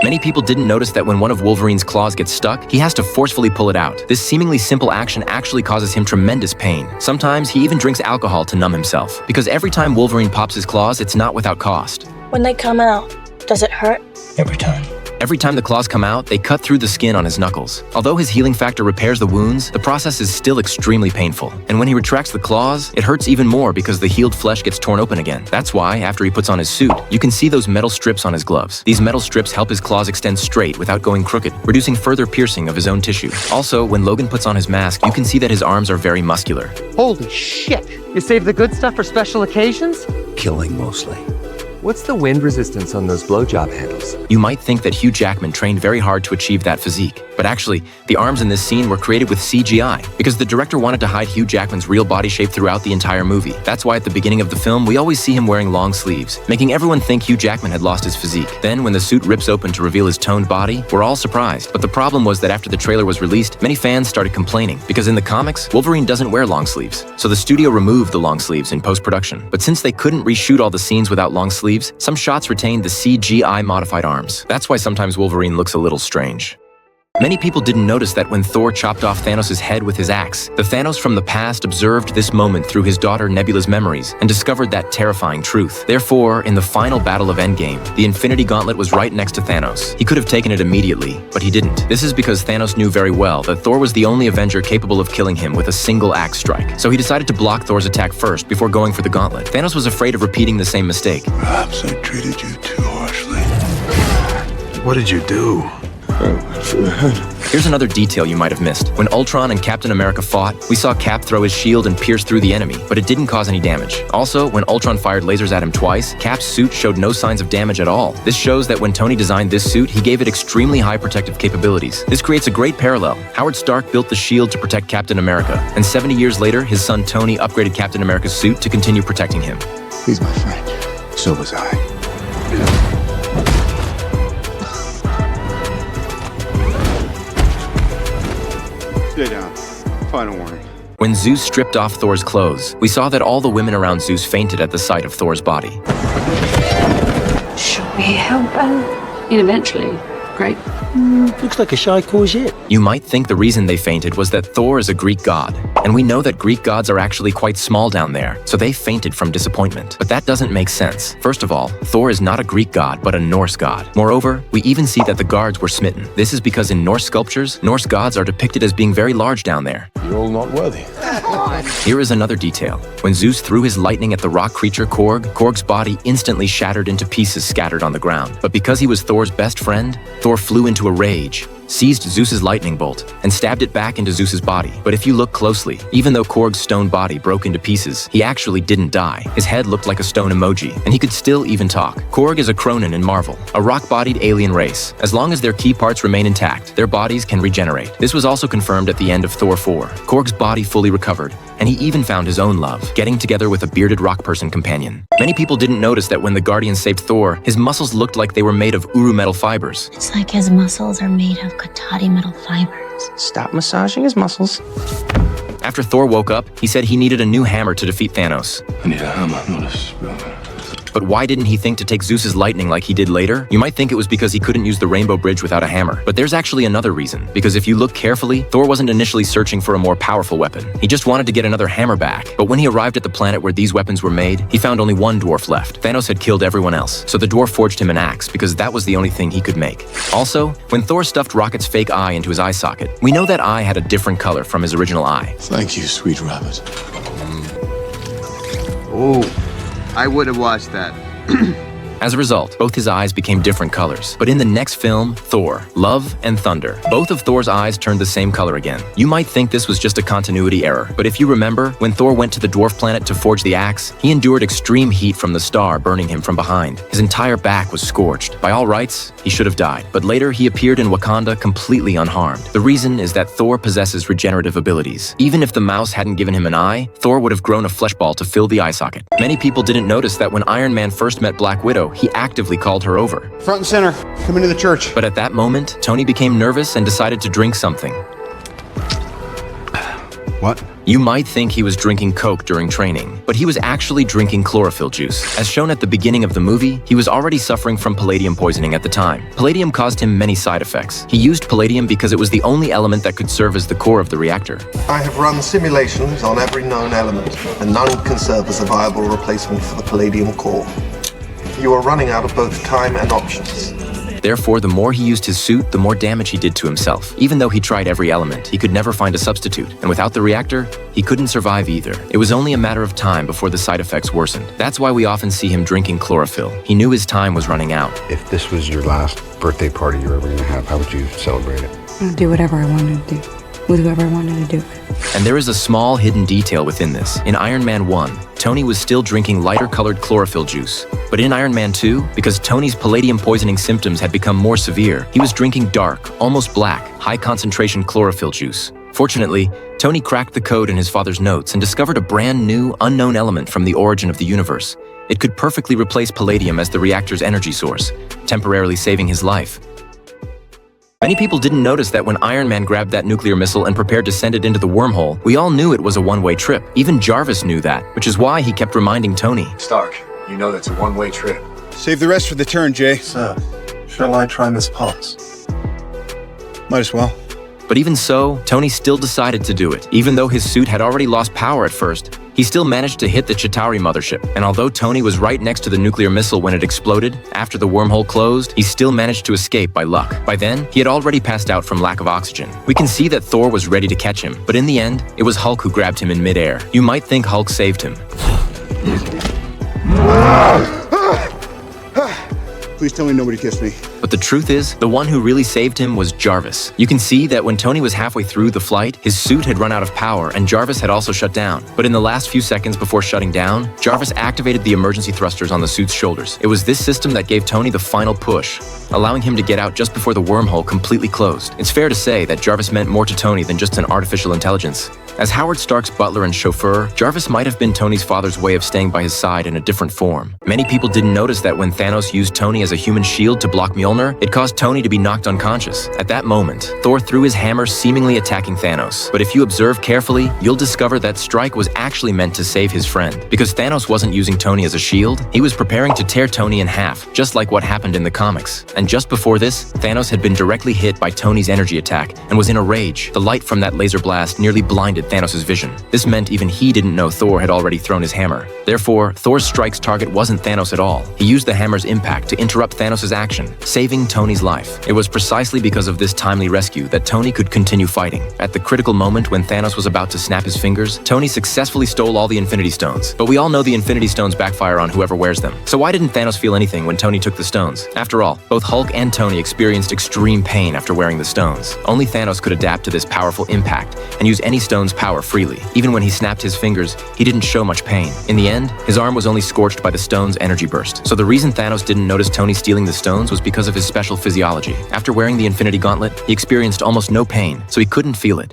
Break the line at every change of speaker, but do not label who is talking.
Many people didn't notice that when one of Wolverine's claws gets stuck, he has to forcefully pull it out. This seemingly simple action actually causes him tremendous pain. Sometimes he even drinks alcohol to numb himself, because every time Wolverine pops his claws, it's not without cost.
When they come out, does it hurt?
Every time.
Every time the claws come out, they cut through the skin on his knuckles. Although his healing factor repairs the wounds, the process is still extremely painful. And when he retracts the claws, it hurts even more because the healed flesh gets torn open again. That's why, after he puts on his suit, you can see those metal strips on his gloves. These metal strips help his claws extend straight without going crooked, reducing further piercing of his own tissue. Also, when Logan puts on his mask, you can see that his arms are very muscular.
Holy shit! You save the good stuff for special occasions?
Killing mostly.
What's the wind resistance on those blowjob handles?
You might think that Hugh Jackman trained very hard to achieve that physique, but actually, the arms in this scene were created with CGI, because the director wanted to hide Hugh Jackman's real body shape throughout the entire movie. That's why at the beginning of the film, we always see him wearing long sleeves, making everyone think Hugh Jackman had lost his physique. Then, when the suit rips open to reveal his toned body, we're all surprised. But the problem was that after the trailer was released, many fans started complaining, because in the comics, Wolverine doesn't wear long sleeves. So the studio removed the long sleeves in post-production. But since they couldn't reshoot all the scenes without long sleeves, some shots retained the CGI modified arms. That's why sometimes Wolverine looks a little strange. Many people didn't notice that when Thor chopped off Thanos' head with his axe, the Thanos from the past observed this moment through his daughter Nebula's memories and discovered that terrifying truth. Therefore, in the final battle of Endgame, the Infinity Gauntlet was right next to Thanos. He could have taken it immediately, but he didn't. This is because Thanos knew very well that Thor was the only Avenger capable of killing him with a single axe strike. So he decided to block Thor's attack first before going for the gauntlet. Thanos was afraid of repeating the same mistake.
Perhaps I treated you too harshly. What did you do?
Here's another detail you might have missed. When Ultron and Captain America fought, we saw Cap throw his shield and pierce through the enemy, but it didn't cause any damage. Also, when Ultron fired lasers at him twice, Cap's suit showed no signs of damage at all. This shows that when Tony designed this suit, he gave it extremely high protective capabilities. This creates a great parallel. Howard Stark built the shield to protect Captain America, and 70 years later, his son Tony upgraded Captain America's suit to continue protecting him.
He's my friend. So was I. Stay down. Final warning.
When Zeus stripped off Thor's clothes, we saw that all the women around Zeus fainted at the sight of Thor's body.
Should we help her? Eventually. Great.
Looks like a shy courgette.
You might think the reason they fainted was that Thor is a Greek god, and we know that Greek gods are actually quite small down there, so they fainted from disappointment. But that doesn't make sense. First of all, Thor is not a Greek god, but a Norse god. Moreover, we even see that the guards were smitten. This is because in Norse sculptures, Norse gods are depicted as being very large down there.
You're all not worthy.
Here is another detail. When Zeus threw his lightning at the rock creature Korg, Korg's body instantly shattered into pieces scattered on the ground. But because he was Thor's best friend, Thor flew into a rage, seized Zeus's lightning bolt, and stabbed it back into Zeus's body. But if you look closely, even though Korg's stone body broke into pieces, he actually didn't die. His head looked like a stone emoji, and he could still even talk. Korg is a Cronin in Marvel, a rock-bodied alien race. As long as their key parts remain intact, their bodies can regenerate. This was also confirmed at the end of Thor 4. Korg's body fully recovered, and he even found his own love, getting together with a bearded rock person companion. Many people didn't notice that when the Guardians saved Thor, his muscles looked like they were made of Uru metal fibers.
It's like his muscles are made of Katati metal fibers.
Stop massaging his muscles.
After Thor woke up, he said he needed a new hammer to defeat Thanos.
I need a hammer, not a spell.
But why didn't he think to take Zeus's lightning like he did later? You might think it was because he couldn't use the Rainbow Bridge without a hammer. But there's actually another reason. Because if you look carefully, Thor wasn't initially searching for a more powerful weapon. He just wanted to get another hammer back. But when he arrived at the planet where these weapons were made, he found only one dwarf left. Thanos had killed everyone else. So the dwarf forged him an axe because that was the only thing he could make. Also, when Thor stuffed Rocket's fake eye into his eye socket, we know that eye had a different color from his original eye.
Thank you, sweet rabbit.
Oh, I would have watched that.
As a result, both his eyes became different colors. But in the next film, Thor, Love and Thunder, both of Thor's eyes turned the same color again. You might think this was just a continuity error, but if you remember, when Thor went to the dwarf planet to forge the axe, he endured extreme heat from the star burning him from behind. His entire back was scorched. By all rights, he should have died. But later, he appeared in Wakanda completely unharmed. The reason is that Thor possesses regenerative abilities. Even if the mouse hadn't given him an eye, Thor would have grown a flesh ball to fill the eye socket. Many people didn't notice that when Iron Man first met Black Widow, he actively called her over.
Front and center, come into the church.
But at that moment, Tony became nervous and decided to drink something.
What?
You might think he was drinking Coke during training, but he was actually drinking chlorophyll juice. As shown at the beginning of the movie, he was already suffering from palladium poisoning at the time. Palladium caused him many side effects. He used palladium because it was the only element that could serve as the core of the reactor.
I have run simulations on every known element, and none can serve as a viable replacement for the palladium core. You are running out of both time and options.
Therefore, the more he used his suit, the more damage he did to himself. Even though he tried every element, he could never find a substitute. And without the reactor, he couldn't survive either. It was only a matter of time before the side effects worsened. That's why we often see him drinking chlorophyll. He knew his time was running out.
If this was your last birthday party you're ever going to have, how would you celebrate it?
I'd do whatever I wanted to do, with whoever I wanted to do it.
And there is a small hidden detail within this. In Iron Man 1, Tony was still drinking lighter-colored chlorophyll juice. But in Iron Man 2, because Tony's palladium poisoning symptoms had become more severe, he was drinking dark, almost black, high-concentration chlorophyll juice. Fortunately, Tony cracked the code in his father's notes and discovered a brand new, unknown element from the origin of the universe. It could perfectly replace palladium as the reactor's energy source, temporarily saving his life. Many people didn't notice that when Iron Man grabbed that nuclear missile and prepared to send it into the wormhole, we all knew it was a one-way trip. Even Jarvis knew that, which is why he kept reminding Tony.
Stark, you know that's a one-way trip.
Save the rest for the turn, Jay.
Sir, shall I try Miss Potts?
Might as well.
But even so, Tony still decided to do it. Even though his suit had already lost power at first, he still managed to hit the Chitauri mothership. And although Tony was right next to the nuclear missile when it exploded, after the wormhole closed, he still managed to escape by luck. By then, he had already passed out from lack of oxygen. We can see that Thor was ready to catch him, but in the end, it was Hulk who grabbed him in midair. You might think Hulk saved him.
Please tell me nobody kissed me.
But the truth is, the one who really saved him was Jarvis. You can see that when Tony was halfway through the flight, his suit had run out of power and Jarvis had also shut down. But in the last few seconds before shutting down, Jarvis activated the emergency thrusters on the suit's shoulders. It was this system that gave Tony the final push, allowing him to get out just before the wormhole completely closed. It's fair to say that Jarvis meant more to Tony than just an artificial intelligence. As Howard Stark's butler and chauffeur, Jarvis might have been Tony's father's way of staying by his side in a different form. Many people didn't notice that when Thanos used Tony as a human shield to block Mjolnir, it caused Tony to be knocked unconscious. At that moment, Thor threw his hammer, seemingly attacking Thanos. But if you observe carefully, you'll discover that strike was actually meant to save his friend. Because Thanos wasn't using Tony as a shield, he was preparing to tear Tony in half, just like what happened in the comics. And just before this, Thanos had been directly hit by Tony's energy attack and was in a rage. The light from that laser blast nearly blinded Thanos' vision. This meant even he didn't know Thor had already thrown his hammer. Therefore, Thor's strike's target wasn't Thanos at all. He used the hammer's impact to interrupt Thanos' action, saving Tony's life. It was precisely because of this timely rescue that Tony could continue fighting. At the critical moment when Thanos was about to snap his fingers, Tony successfully stole all the Infinity Stones. But we all know the Infinity Stones backfire on whoever wears them. So why didn't Thanos feel anything when Tony took the stones? After all, both Hulk and Tony experienced extreme pain after wearing the stones. Only Thanos could adapt to this powerful impact and use any stone's power freely. Even when he snapped his fingers, he didn't show much pain. In the end, his arm was only scorched by the stone's energy burst. So the reason Thanos didn't notice Tony stealing the stones was because of his special physiology. After wearing the Infinity Gauntlet, he experienced almost no pain, so he couldn't feel it.